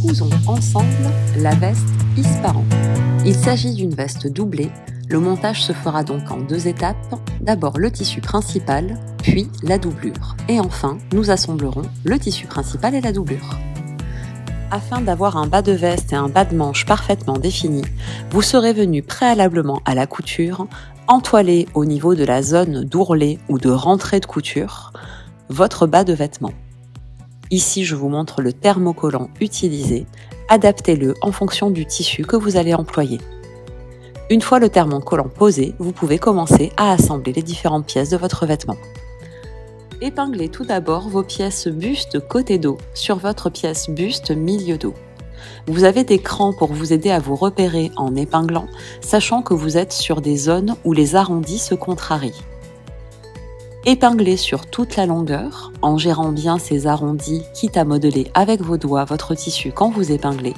Cousons ensemble la veste Isparan. Il s'agit d'une veste doublée. Le montage se fera donc en 2 étapes. D'abord le tissu principal, puis la doublure. Et enfin, nous assemblerons le tissu principal et la doublure. Afin d'avoir un bas de veste et un bas de manche parfaitement définis, vous serez venu préalablement à la couture entoiler au niveau de la zone d'ourlet ou de rentrée de couture votre bas de vêtement. Ici, je vous montre le thermocollant utilisé. Adaptez-le en fonction du tissu que vous allez employer. Une fois le thermocollant posé, vous pouvez commencer à assembler les différentes pièces de votre vêtement. Épinglez tout d'abord vos pièces buste côté dos sur votre pièce buste milieu dos. Vous avez des crans pour vous aider à vous repérer en épinglant, sachant que vous êtes sur des zones où les arrondis se contrarient. Épinglez sur toute la longueur, en gérant bien ces arrondis, quitte à modeler avec vos doigts votre tissu quand vous épinglez.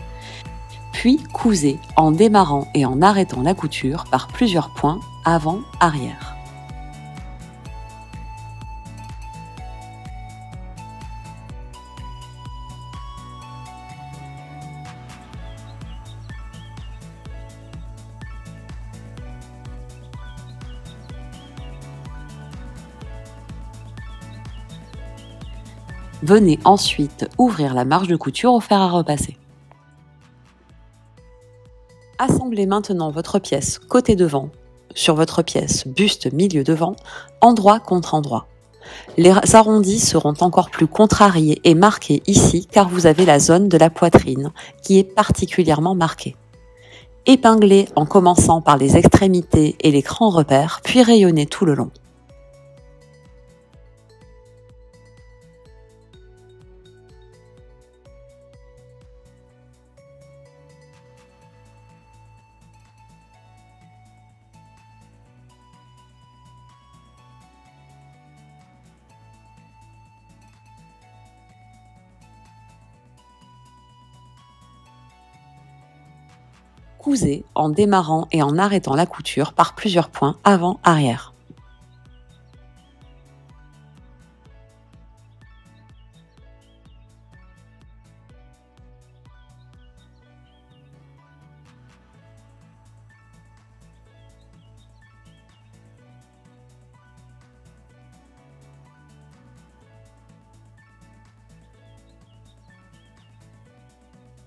Puis cousez en démarrant et en arrêtant la couture par plusieurs points avant-arrière. Venez ensuite ouvrir la marge de couture au fer à repasser. Assemblez maintenant votre pièce côté devant sur votre pièce buste milieu devant, endroit contre endroit. Les arrondis seront encore plus contrariés et marqués ici car vous avez la zone de la poitrine qui est particulièrement marquée. Épinglez en commençant par les extrémités et les crans repères, puis rayonnez tout le long. Cousez en démarrant et en arrêtant la couture par plusieurs points avant-arrière.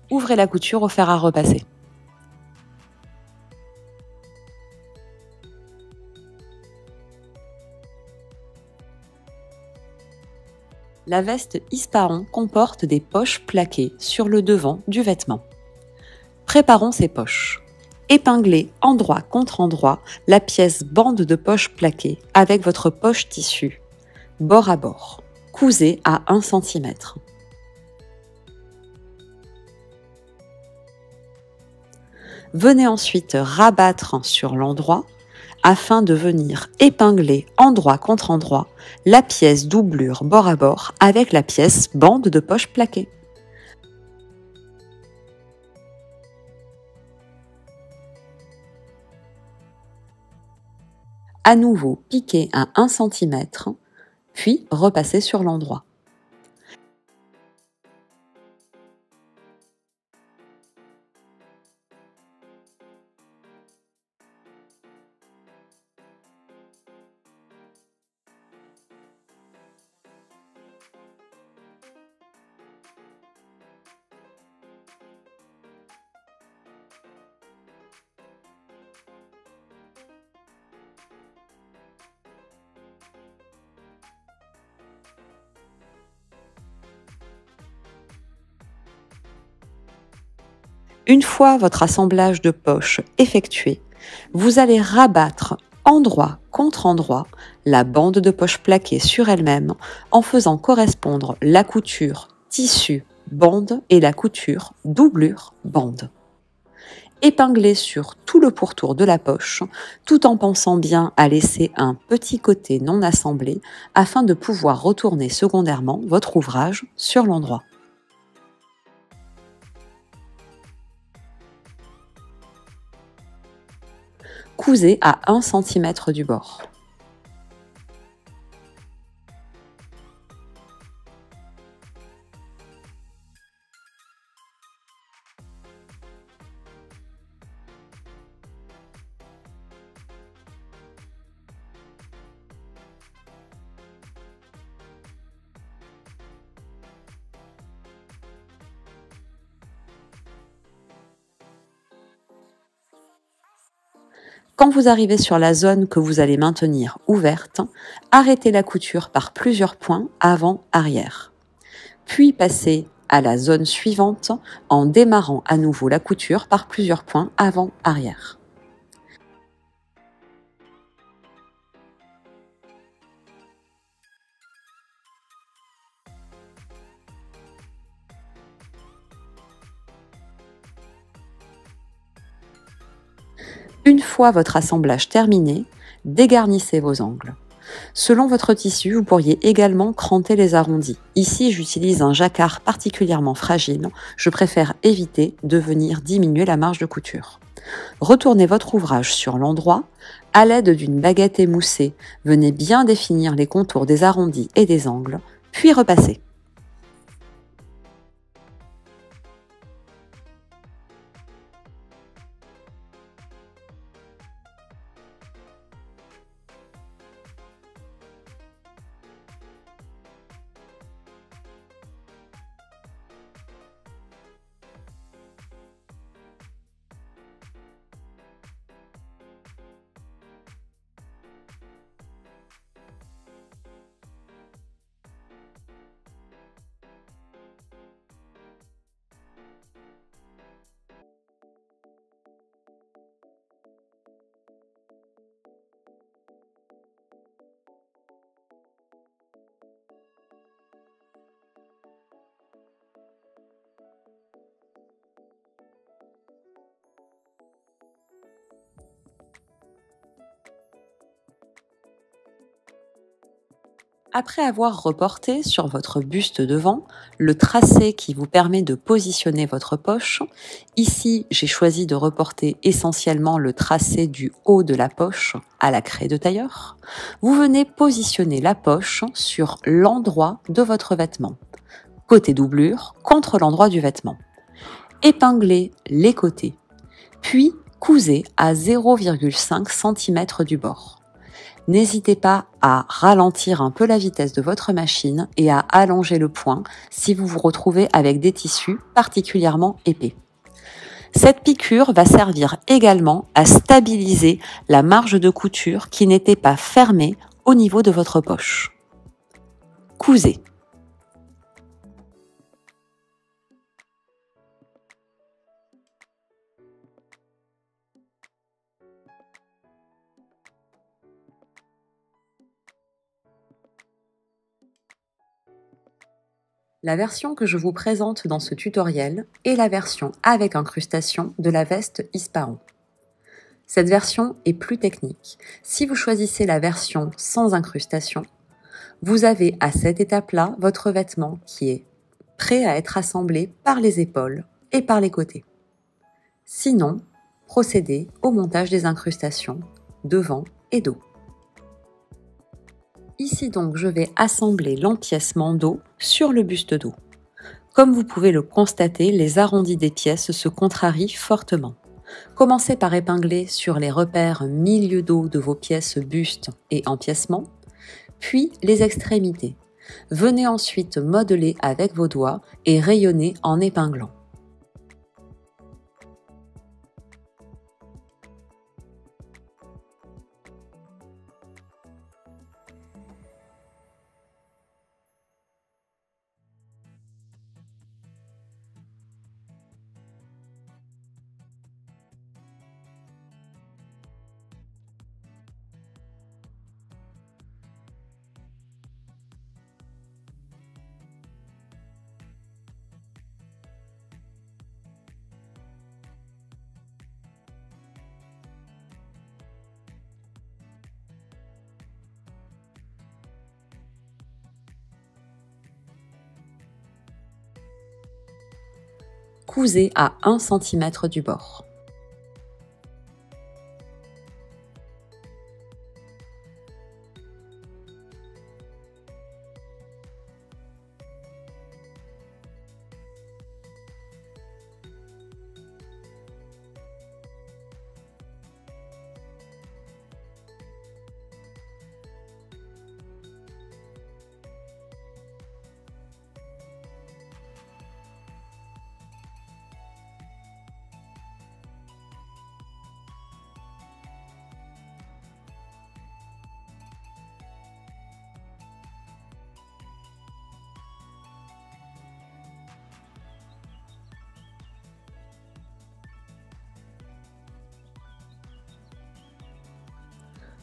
Ouvrez la couture au fer à repasser. La veste Isparan comporte des poches plaquées sur le devant du vêtement. Préparons ces poches. Épinglez endroit contre endroit la pièce bande de poche plaquée avec votre poche tissu, bord à bord. Cousez à 1 cm. Venez ensuite rabattre sur l'endroit afin de venir épingler endroit contre endroit la pièce doublure bord à bord avec la pièce bande de poche plaquée. À nouveau, piquez à 1 cm, puis repassez sur l'endroit. Une fois votre assemblage de poches effectué, vous allez rabattre endroit contre endroit la bande de poche plaquée sur elle-même en faisant correspondre la couture tissu bande et la couture doublure bande. Épinglez sur tout le pourtour de la poche tout en pensant bien à laisser un petit côté non assemblé afin de pouvoir retourner secondairement votre ouvrage sur l'endroit. Cousez à 1 cm du bord. Quand vous arrivez sur la zone que vous allez maintenir ouverte, arrêtez la couture par plusieurs points avant-arrière. Puis passez à la zone suivante en démarrant à nouveau la couture par plusieurs points avant-arrière. Une fois votre assemblage terminé, dégarnissez vos angles. Selon votre tissu, vous pourriez également cranter les arrondis. Ici, j'utilise un jacquard particulièrement fragile. Je préfère éviter de venir diminuer la marge de couture. Retournez votre ouvrage sur l'endroit. À l'aide d'une baguette émoussée, venez bien définir les contours des arrondis et des angles, puis repassez. Après avoir reporté sur votre buste devant le tracé qui vous permet de positionner votre poche, ici j'ai choisi de reporter essentiellement le tracé du haut de la poche à la craie de tailleur, vous venez positionner la poche sur l'endroit de votre vêtement, côté doublure contre l'endroit du vêtement. Épinglez les côtés, puis cousez à 0,5 cm du bord. N'hésitez pas à ralentir un peu la vitesse de votre machine et à allonger le point si vous vous retrouvez avec des tissus particulièrement épais. Cette piqûre va servir également à stabiliser la marge de couture qui n'était pas fermée au niveau de votre poche. Cousez. La version que je vous présente dans ce tutoriel est la version avec incrustation de la veste Isparon. Cette version est plus technique. Si vous choisissez la version sans incrustation, vous avez à cette étape-là votre vêtement qui est prêt à être assemblé par les épaules et par les côtés. Sinon, procédez au montage des incrustations devant et dos. Ici donc, je vais assembler l'empiècement dos sur le buste dos. Comme vous pouvez le constater, les arrondis des pièces se contrarient fortement. Commencez par épingler sur les repères milieu dos de vos pièces buste et empiècement, puis les extrémités. Venez ensuite modeler avec vos doigts et rayonner en épinglant. Cousez à 1 cm du bord.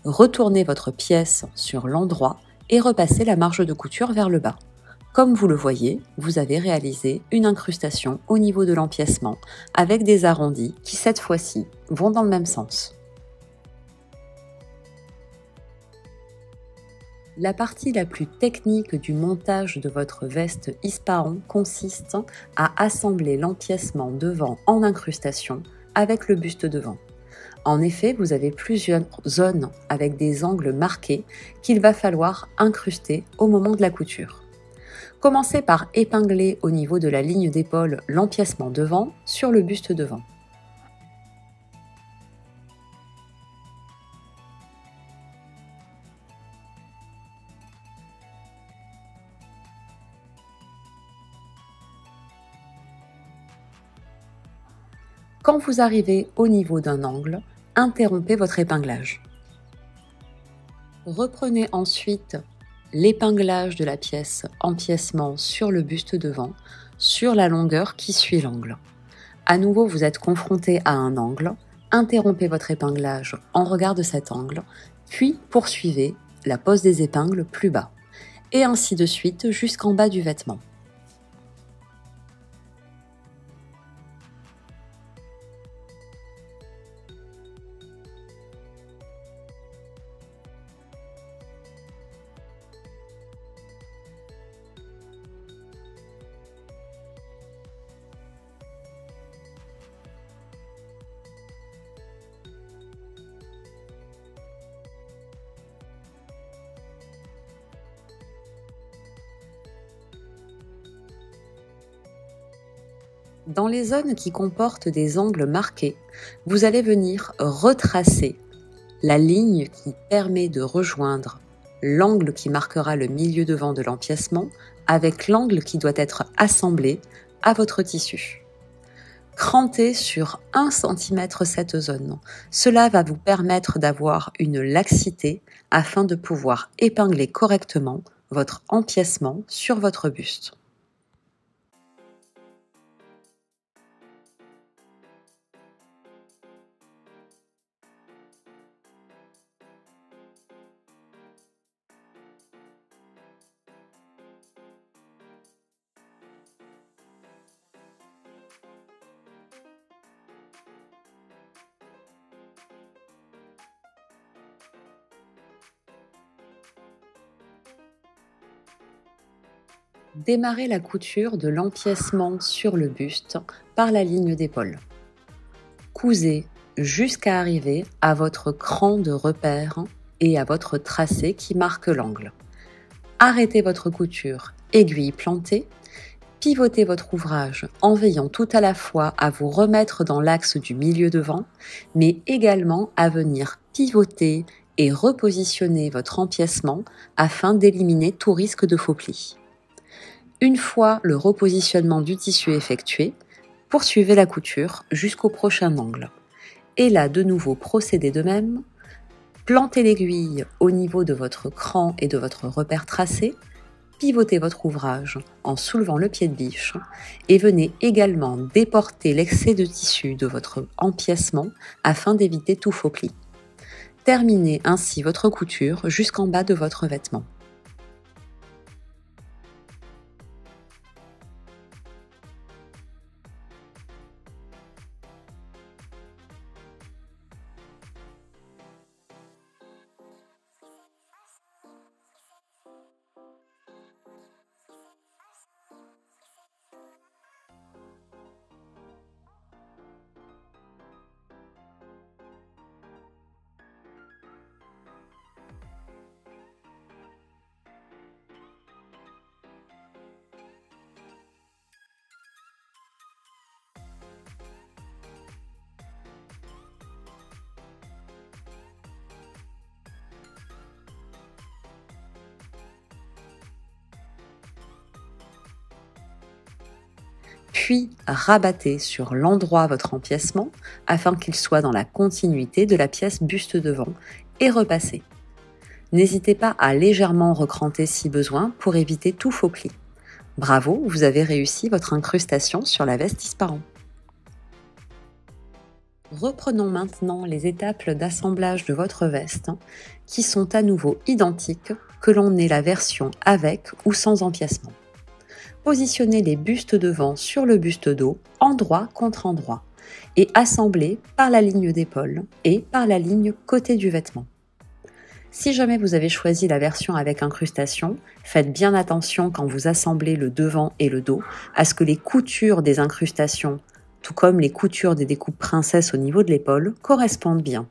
Retournez votre pièce sur l'endroit et repassez la marge de couture vers le bas. Comme vous le voyez, vous avez réalisé une incrustation au niveau de l'empiècement avec des arrondis qui cette fois-ci vont dans le même sens. La partie la plus technique du montage de votre veste Ispahan consiste à assembler l'empiècement devant en incrustation avec le buste devant. En effet, vous avez plusieurs zones avec des angles marqués qu'il va falloir incruster au moment de la couture. Commencez par épingler au niveau de la ligne d'épaule l'empiècement devant sur le buste devant. Quand vous arrivez au niveau d'un angle, interrompez votre épinglage. Reprenez ensuite l'épinglage de la pièce empiècement sur le buste devant, sur la longueur qui suit l'angle. À nouveau, vous êtes confronté à un angle, interrompez votre épinglage en regard de cet angle, puis poursuivez la pose des épingles plus bas, et ainsi de suite jusqu'en bas du vêtement. Dans les zones qui comportent des angles marqués, vous allez venir retracer la ligne qui permet de rejoindre l'angle qui marquera le milieu devant de l'empiècement avec l'angle qui doit être assemblé à votre tissu. Crantez sur 1 cm cette zone. Cela va vous permettre d'avoir une laxité afin de pouvoir épingler correctement votre empiècement sur votre buste. Démarrez la couture de l'empiècement sur le buste par la ligne d'épaule. Cousez jusqu'à arriver à votre cran de repère et à votre tracé qui marque l'angle. Arrêtez votre couture, aiguille plantée, pivotez votre ouvrage en veillant tout à la fois à vous remettre dans l'axe du milieu devant, mais également à venir pivoter et repositionner votre empiècement afin d'éliminer tout risque de faux pli. Une fois le repositionnement du tissu effectué, poursuivez la couture jusqu'au prochain angle. Et là, de nouveau, procédez de même. Plantez l'aiguille au niveau de votre cran et de votre repère tracé, pivotez votre ouvrage en soulevant le pied de biche et venez également déporter l'excès de tissu de votre empiècement afin d'éviter tout faux pli. Terminez ainsi votre couture jusqu'en bas de votre vêtement. Puis rabattez sur l'endroit votre empiècement afin qu'il soit dans la continuité de la pièce buste devant et repassez. N'hésitez pas à légèrement recranter si besoin pour éviter tout faux pli. Bravo, vous avez réussi votre incrustation sur la veste Ispahan. Reprenons maintenant les étapes d'assemblage de votre veste qui sont à nouveau identiques que l'on ait la version avec ou sans empiècement. Positionnez les bustes devant sur le buste dos, endroit contre endroit, et assemblez par la ligne d'épaule et par la ligne côté du vêtement. Si jamais vous avez choisi la version avec incrustation, faites bien attention quand vous assemblez le devant et le dos à ce que les coutures des incrustations, tout comme les coutures des découpes princesse au niveau de l'épaule, correspondent bien.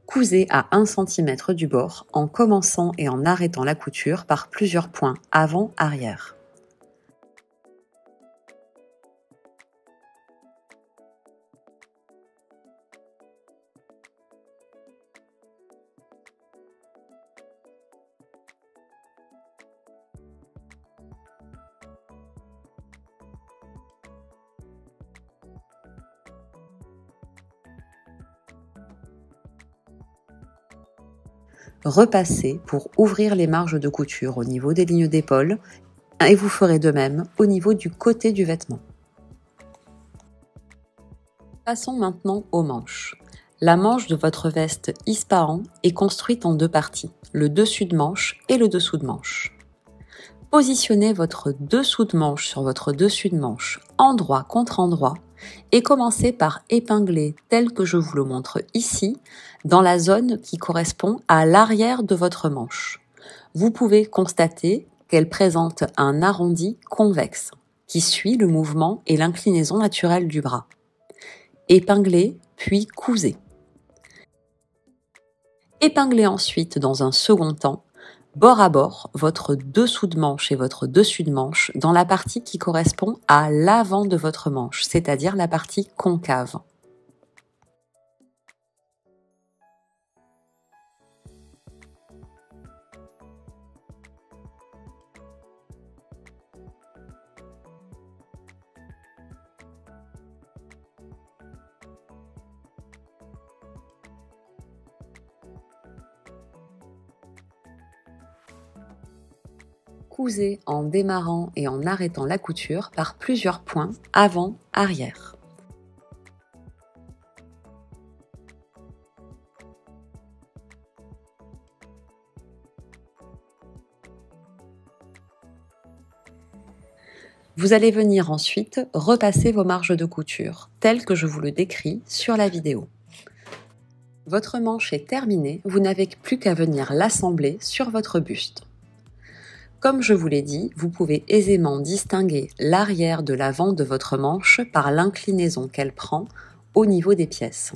Cousez à 1 cm du bord en commençant et en arrêtant la couture par plusieurs points avant-arrière. Repassez pour ouvrir les marges de couture au niveau des lignes d'épaule et vous ferez de même au niveau du côté du vêtement. Passons maintenant aux manches. La manche de votre veste Ispahan est construite en deux parties, le dessus de manche et le dessous de manche. Positionnez votre dessous de manche sur votre dessus de manche, endroit contre endroit, et commencez par épingler tel que je vous le montre ici, dans la zone qui correspond à l'arrière de votre manche. Vous pouvez constater qu'elle présente un arrondi convexe, qui suit le mouvement et l'inclinaison naturelle du bras. Épinglez, puis cousez. Épinglez ensuite dans un second temps, bord à bord, votre dessous de manche et votre dessus de manche dans la partie qui correspond à l'avant de votre manche, c'est-à-dire la partie concave. Cousez en démarrant et en arrêtant la couture par plusieurs points avant-arrière. Vous allez venir ensuite repasser vos marges de couture, telles que je vous le décris sur la vidéo. Votre manche est terminée, vous n'avez plus qu'à venir l'assembler sur votre buste. Comme je vous l'ai dit, vous pouvez aisément distinguer l'arrière de l'avant de votre manche par l'inclinaison qu'elle prend au niveau des pièces.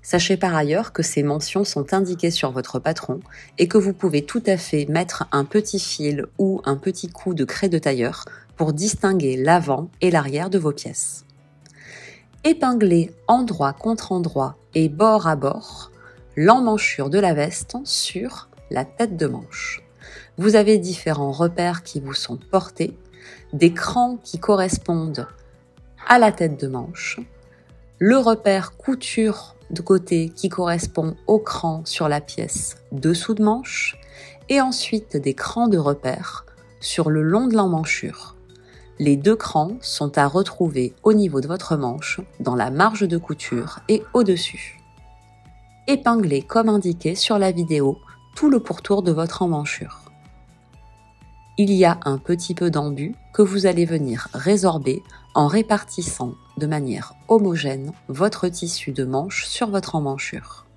Sachez par ailleurs que ces mentions sont indiquées sur votre patron et que vous pouvez tout à fait mettre un petit fil ou un petit coup de craie de tailleur pour distinguer l'avant et l'arrière de vos pièces. Épinglez endroit contre endroit et bord à bord l'emmanchure de la veste sur la tête de manche. Vous avez différents repères qui vous sont portés, des crans qui correspondent à la tête de manche, le repère couture de côté qui correspond au cran sur la pièce dessous de manche, et ensuite des crans de repère sur le long de l'emmanchure. Les deux crans sont à retrouver au niveau de votre manche, dans la marge de couture et au-dessus. Épinglez comme indiqué sur la vidéo tout le pourtour de votre emmanchure. Il y a un petit peu d'embu que vous allez venir résorber en répartissant de manière homogène votre tissu de manche sur votre emmanchure.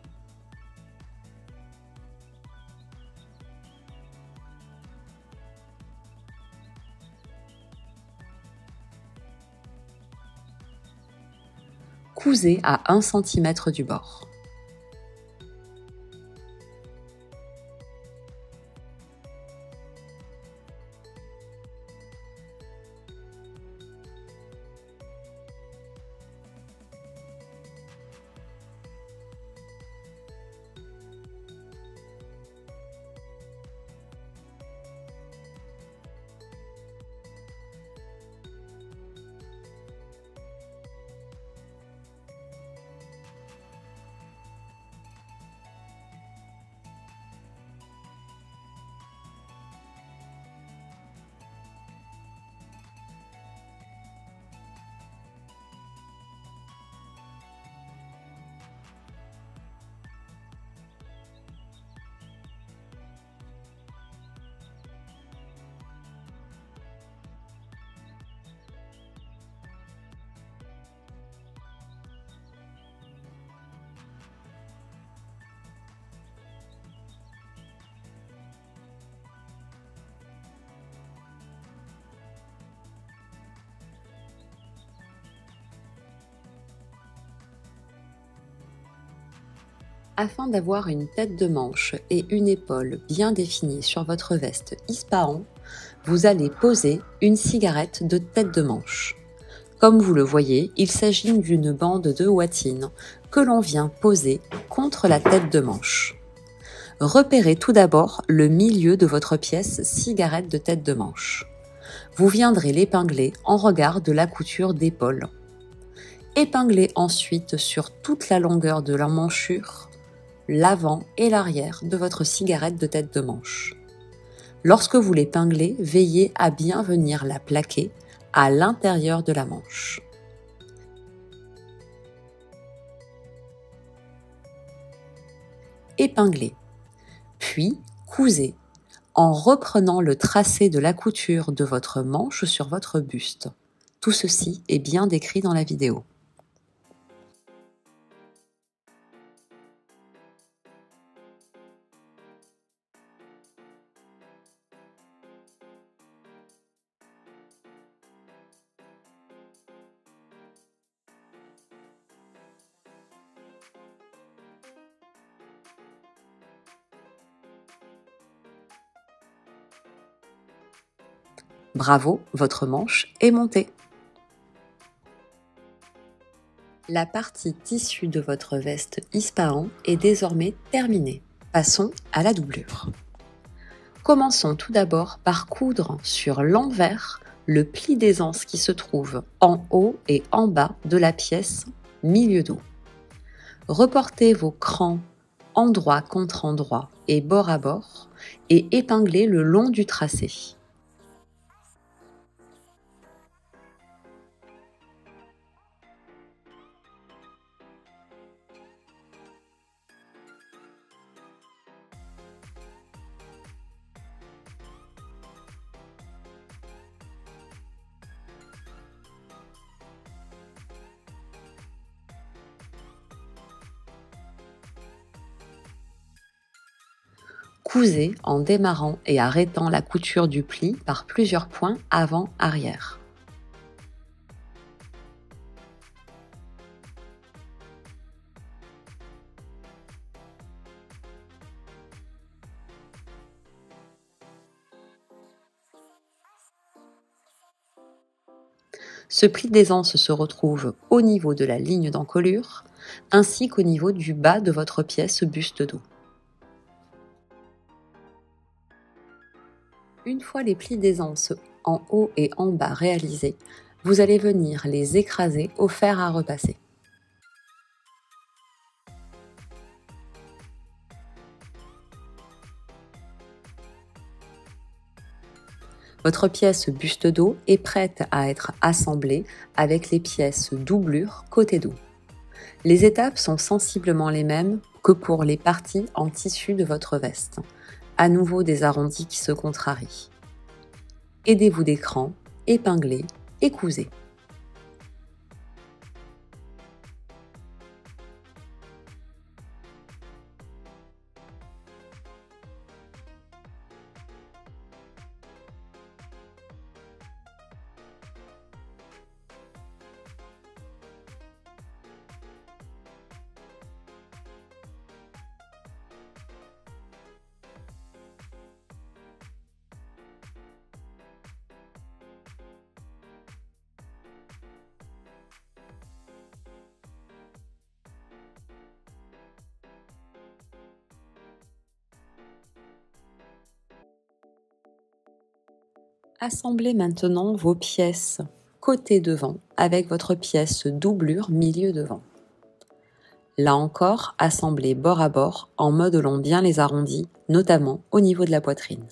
Cousez à 1 cm du bord. Afin d'avoir une tête de manche et une épaule bien définies sur votre veste Ispahan, vous allez poser une cigarette de tête de manche. Comme vous le voyez, il s'agit d'une bande de watine que l'on vient poser contre la tête de manche. Repérez tout d'abord le milieu de votre pièce cigarette de tête de manche. Vous viendrez l'épingler en regard de la couture d'épaule. Épinglez ensuite sur toute la longueur de l'emmanchure l'avant et l'arrière de votre cigarette de tête de manche. Lorsque vous l'épinglez, veillez à bien venir la plaquer à l'intérieur de la manche. Épinglez, puis cousez en reprenant le tracé de la couture de votre manche sur votre buste. Tout ceci est bien décrit dans la vidéo. Bravo, votre manche est montée. La partie tissu de votre veste Ispahan est désormais terminée. Passons à la doublure. Commençons tout d'abord par coudre sur l'envers le pli d'aisance qui se trouve en haut et en bas de la pièce milieu dos. Reportez vos crans endroit contre endroit et bord à bord et épinglez le long du tracé. Cousez en démarrant et arrêtant la couture du pli par plusieurs points avant-arrière. Ce pli d'aisance se retrouve au niveau de la ligne d'encolure ainsi qu'au niveau du bas de votre pièce buste dos. Une fois les plis d'aisance en haut et en bas réalisés, vous allez venir les écraser au fer à repasser. Votre pièce buste dos est prête à être assemblée avec les pièces doublure côté dos. Les étapes sont sensiblement les mêmes que pour les parties en tissu de votre veste. À nouveau des arrondis qui se contrarient. Aidez-vous d'écran, épinglez et cousez. Assemblez maintenant vos pièces côté devant avec votre pièce doublure milieu devant. Là encore, assemblez bord à bord en modelant bien les arrondis, notamment au niveau de la poitrine.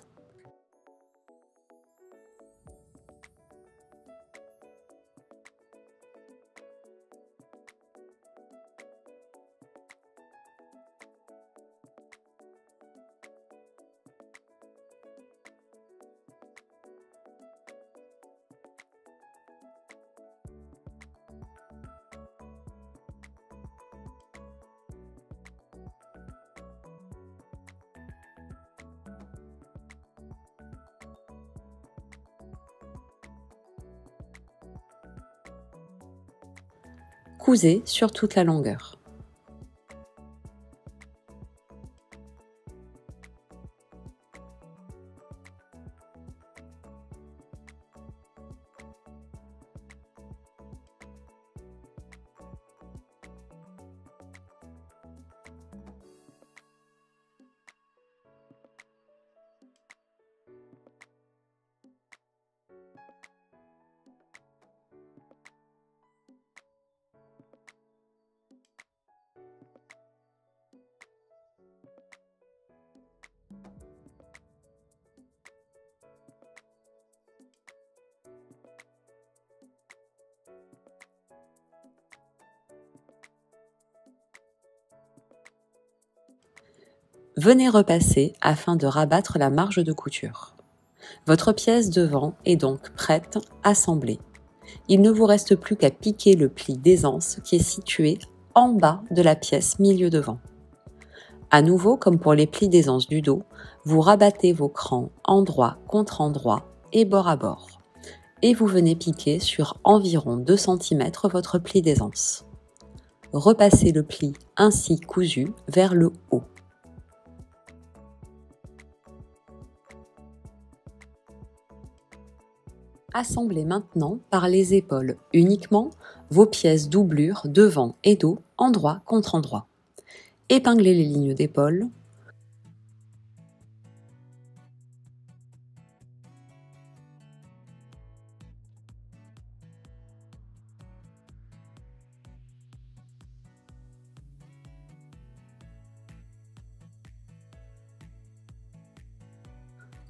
Cousez sur toute la longueur. Venez repasser afin de rabattre la marge de couture. Votre pièce devant est donc prête, assemblée. Il ne vous reste plus qu'à piquer le pli d'aisance qui est situé en bas de la pièce milieu devant. À nouveau, comme pour les plis d'aisance du dos, vous rabattez vos crans endroit contre endroit et bord à bord. Et vous venez piquer sur environ 2 cm votre pli d'aisance. Repassez le pli ainsi cousu vers le haut. Assemblez maintenant par les épaules uniquement vos pièces doublure devant et dos, endroit contre endroit. Épinglez les lignes d'épaule.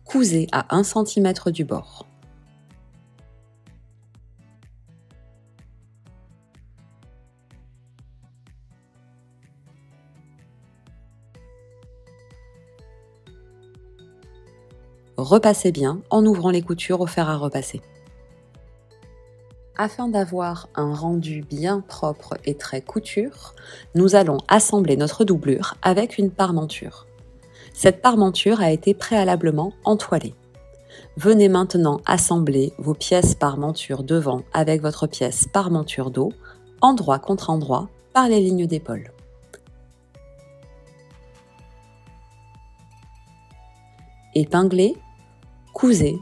Cousez à 1 cm du bord. Repassez bien en ouvrant les coutures au fer à repasser. Afin d'avoir un rendu bien propre et très couture, nous allons assembler notre doublure avec une parmenture. Cette parmenture a été préalablement entoilée. Venez maintenant assembler vos pièces parmenture devant avec votre pièce parmenture dos, endroit contre endroit, par les lignes d'épaule. Épinglez, cousez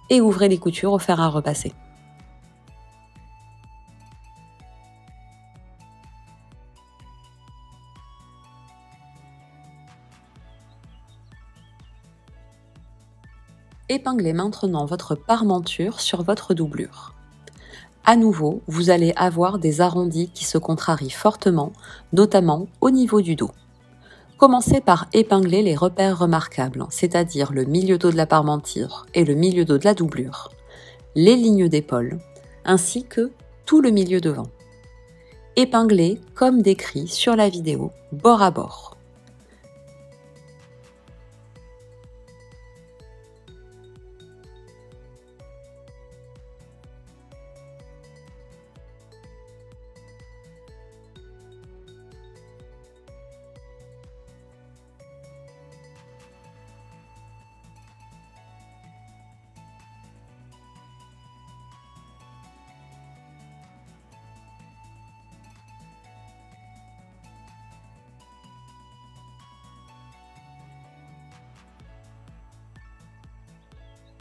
et ouvrez les coutures au fer à repasser. Épinglez maintenant votre parmenture sur votre doublure. À nouveau, vous allez avoir des arrondis qui se contrarient fortement, notamment au niveau du dos. Commencez par épingler les repères remarquables, c'est-à-dire le milieu dos de la parmenture et le milieu dos de la doublure, les lignes d'épaule, ainsi que tout le milieu devant. Épinglez comme décrit sur la vidéo, bord à bord.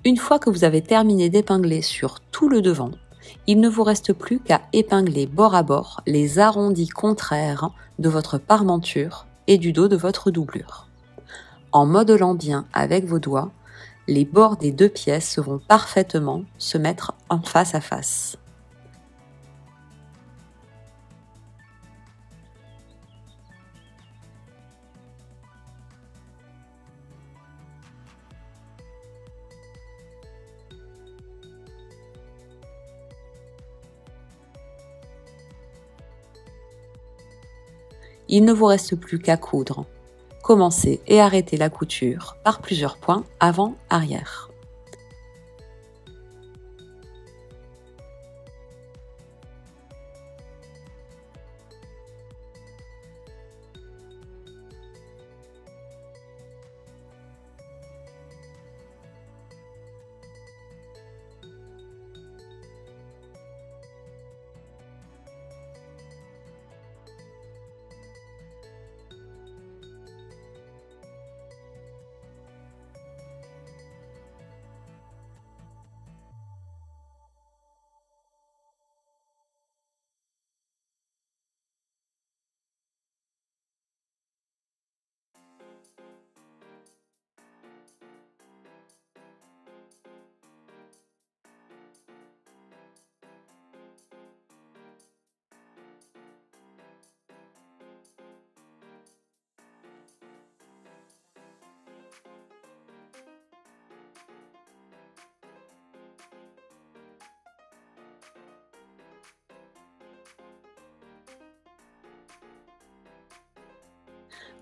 Une fois que vous avez terminé d'épingler sur tout le devant, il ne vous reste plus qu'à épingler bord à bord les arrondis contraires de votre parmenture et du dos de votre doublure. En modelant bien avec vos doigts, les bords des deux pièces vont parfaitement se mettre en face à face. Il ne vous reste plus qu'à coudre. Commencez et arrêtez la couture par plusieurs points avant-arrière.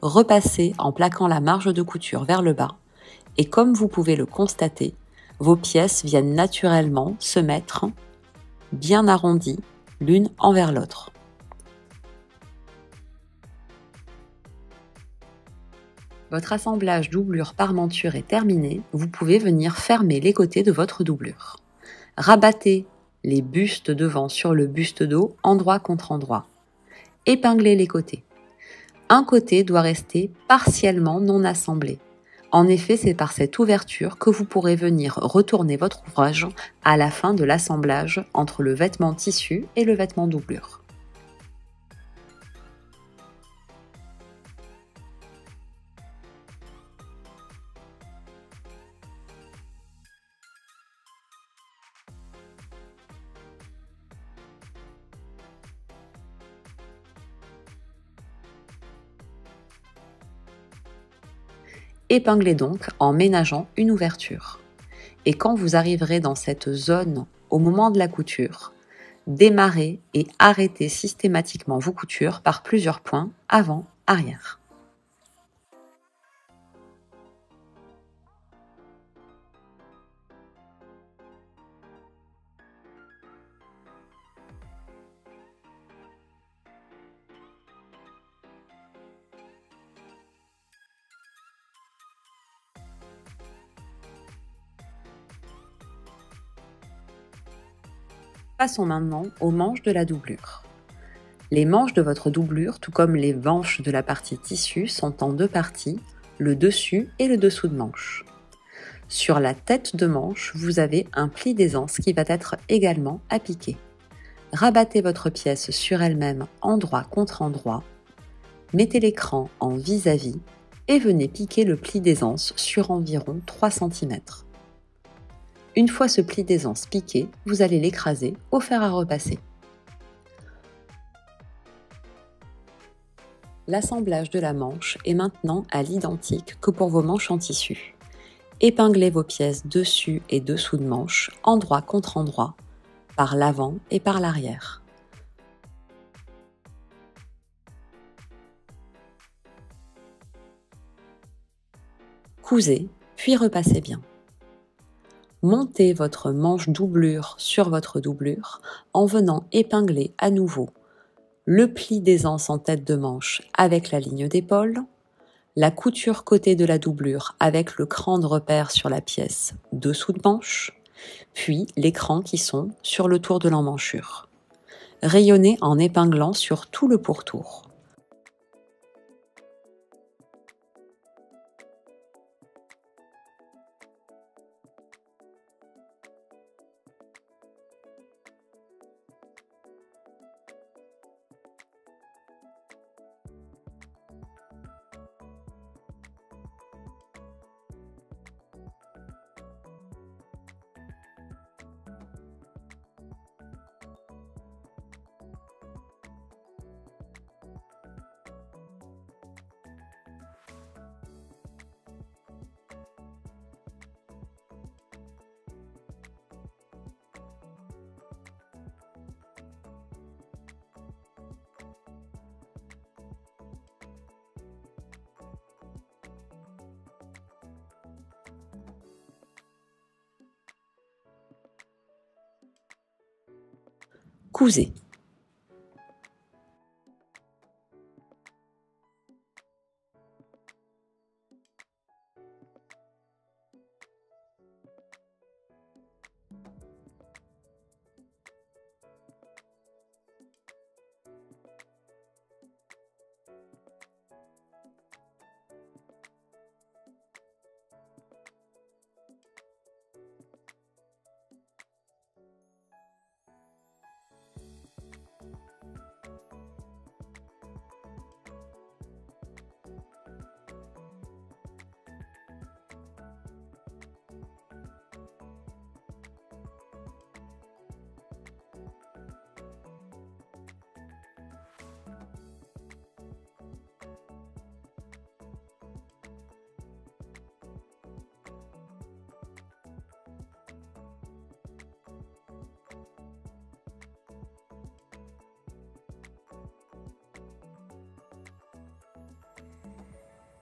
repassez en plaquant la marge de couture vers le bas et comme vous pouvez le constater, vos pièces viennent naturellement se mettre bien arrondies l'une envers l'autre. Votre assemblage doublure-parmenture est terminé, vous pouvez venir fermer les côtés de votre doublure. Rabattez les bustes devant sur le buste dos, endroit contre endroit. Épinglez les côtés. Un côté doit rester partiellement non assemblé. En effet, c'est par cette ouverture que vous pourrez venir retourner votre ouvrage à la fin de l'assemblage entre le vêtement tissu et le vêtement doublure. Épinglez donc en ménageant une ouverture. Et quand vous arriverez dans cette zone au moment de la couture, démarrez et arrêtez systématiquement vos coutures par plusieurs points avant, arrière. Passons maintenant aux manches de la doublure. Les manches de votre doublure, tout comme les manches de la partie tissu, sont en deux parties, le dessus et le dessous de manche. Sur la tête de manche, vous avez un pli d'aisance qui va être également appliqué. Rabattez votre pièce sur elle-même endroit contre endroit, mettez l'écran en vis-à-vis et venez piquer le pli d'aisance sur environ 3 cm. Une fois ce pli d'aisance piqué, vous allez l'écraser au fer à repasser. L'assemblage de la manche est maintenant à l'identique que pour vos manches en tissu. Épinglez vos pièces dessus et dessous de manche, endroit contre endroit, par l'avant et par l'arrière. Cousez, puis repassez bien. Montez votre manche doublure sur votre doublure en venant épingler à nouveau le pli d'aisance en tête de manche avec la ligne d'épaule, la couture côté de la doublure avec le cran de repère sur la pièce dessous de manche, puis les crans qui sont sur le tour de l'emmanchure. Rayonnez en épinglant sur tout le pourtour. Cousez.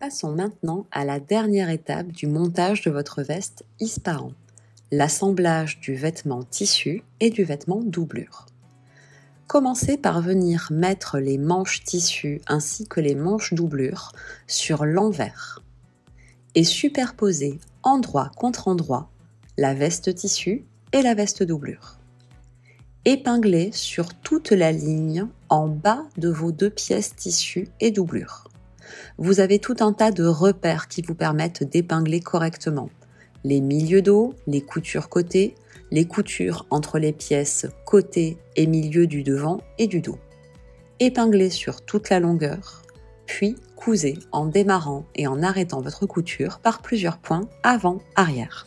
Passons maintenant à la dernière étape du montage de votre veste Isparan, l'assemblage du vêtement tissu et du vêtement doublure. Commencez par venir mettre les manches tissu ainsi que les manches doublure sur l'envers et superposer endroit contre endroit la veste tissu et la veste doublure. Épinglez sur toute la ligne en bas de vos deux pièces tissu et doublure. Vous avez tout un tas de repères qui vous permettent d'épingler correctement. Les milieux dos, les coutures côté, les coutures entre les pièces côté et milieu du devant et du dos. Épinglez sur toute la longueur, puis cousez en démarrant et en arrêtant votre couture par plusieurs points avant-arrière.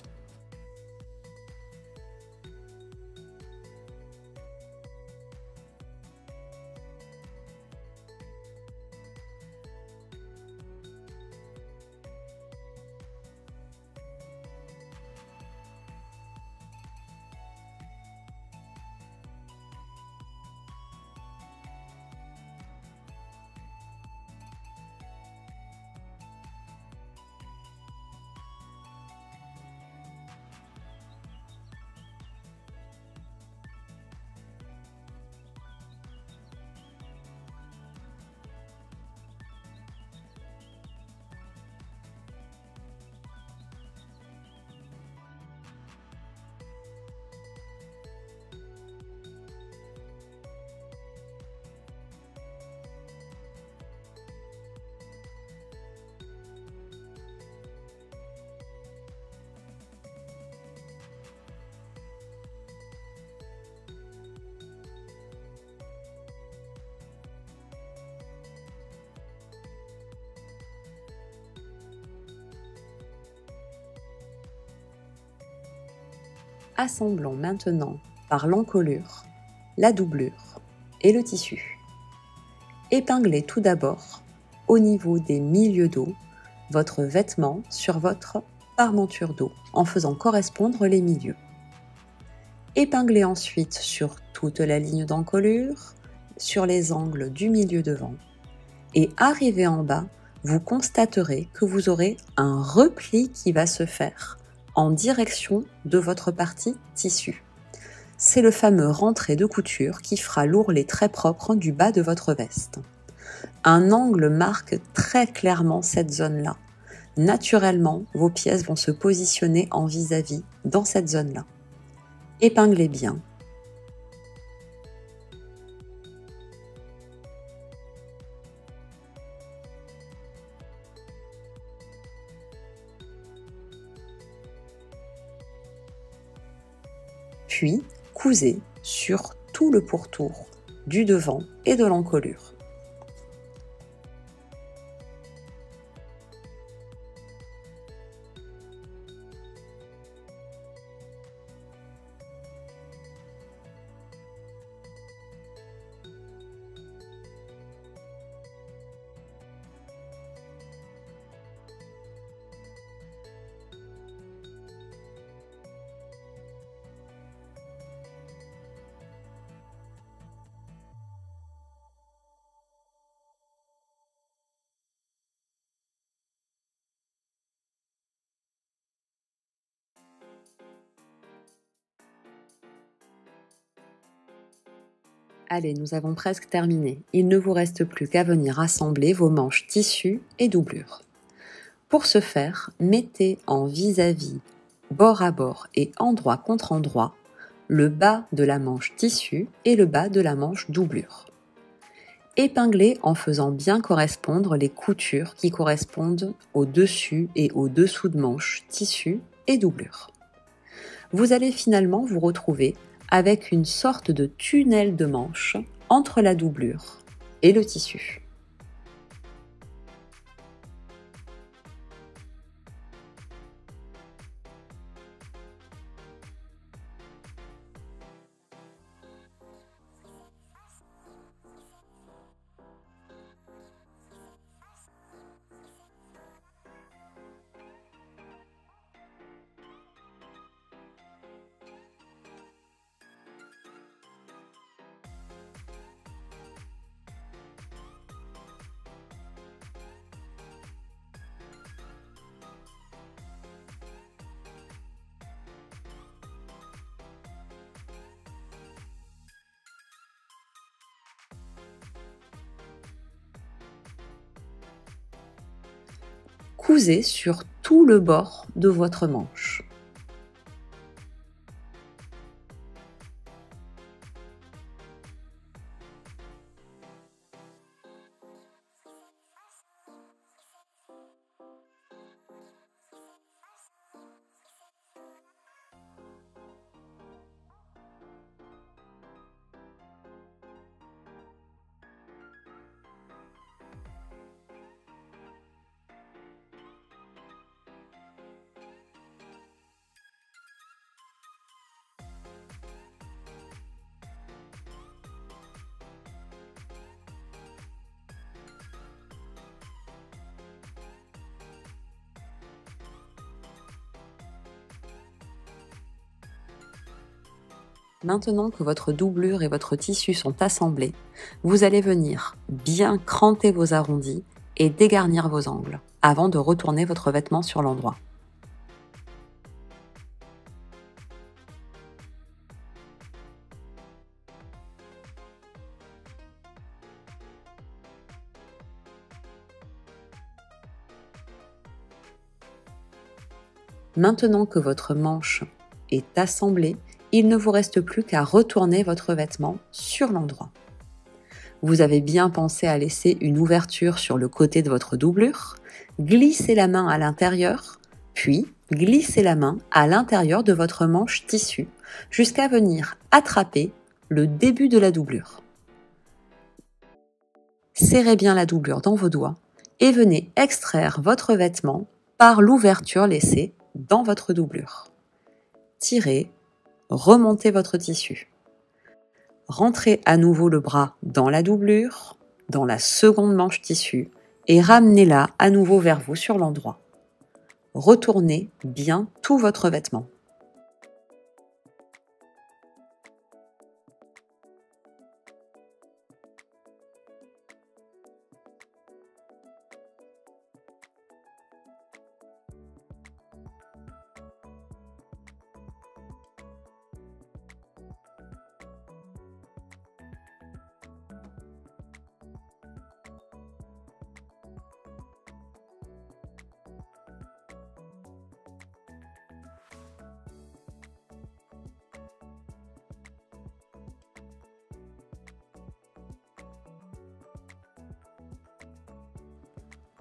Assemblons maintenant par l'encolure, la doublure et le tissu. Épinglez tout d'abord, au niveau des milieux dos, votre vêtement sur votre parmenture dos en faisant correspondre les milieux. Épinglez ensuite sur toute la ligne d'encolure, sur les angles du milieu devant et arrivé en bas, vous constaterez que vous aurez un repli qui va se faire en direction de votre partie tissu. C'est le fameux rentré de couture qui fera l'ourlet très propre du bas de votre veste. Un angle marque très clairement cette zone-là. Naturellement, vos pièces vont se positionner en vis-à-vis dans cette zone-là. Épinglez bien. Puis, cousez sur tout le pourtour du devant et de l'encolure. Allez, nous avons presque terminé. Il ne vous reste plus qu'à venir assembler vos manches tissu et doublure. Pour ce faire, mettez en vis-à-vis, bord à bord et endroit contre endroit, le bas de la manche tissu et le bas de la manche doublure. Épinglez en faisant bien correspondre les coutures qui correspondent au dessus et au dessous de manche tissu et doublure. Vous allez finalement vous retrouver avec une sorte de tunnel de manche entre la doublure et le tissu. cousez sur tout le bord de votre manche. Maintenant que votre doublure et votre tissu sont assemblés, vous allez venir bien cranter vos arrondis et dégarnir vos angles avant de retourner votre vêtement sur l'endroit. Maintenant que votre manche est assemblée, il ne vous reste plus qu'à retourner votre vêtement sur l'endroit. Vous avez bien pensé à laisser une ouverture sur le côté de votre doublure, glissez la main à l'intérieur, puis glissez la main à l'intérieur de votre manche tissu jusqu'à venir attraper le début de la doublure. Serrez bien la doublure dans vos doigts et venez extraire votre vêtement par l'ouverture laissée dans votre doublure. Tirez, remontez votre tissu. Rentrez à nouveau le bras dans la doublure, dans la seconde manche tissu et ramenez-la à nouveau vers vous sur l'endroit. Retournez bien tout votre vêtement.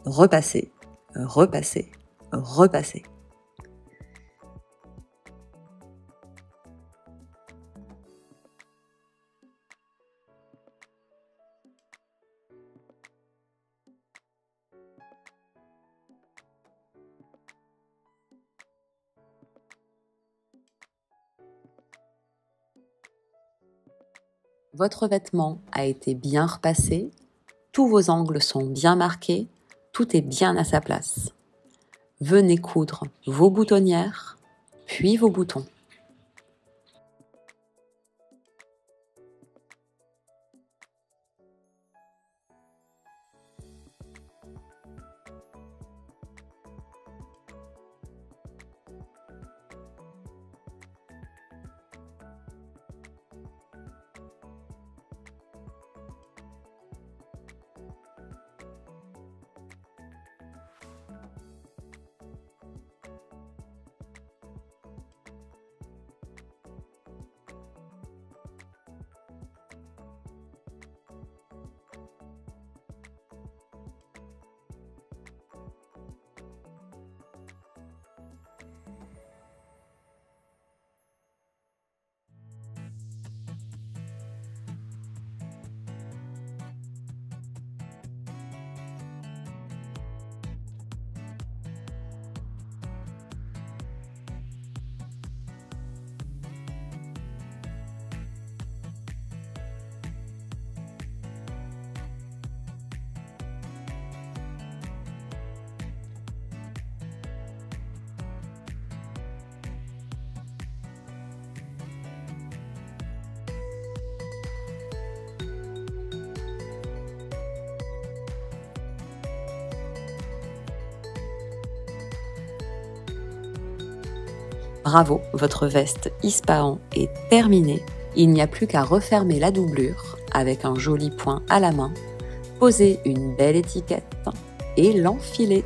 Repassez, repassez, repassez. Votre vêtement a été bien repassé, tous vos angles sont bien marqués, tout est bien à sa place. Venez coudre vos boutonnières, puis vos boutons. Bravo, votre veste Ispahan est terminée. Il n'y a plus qu'à refermer la doublure avec un joli point à la main, poser une belle étiquette et l'enfiler.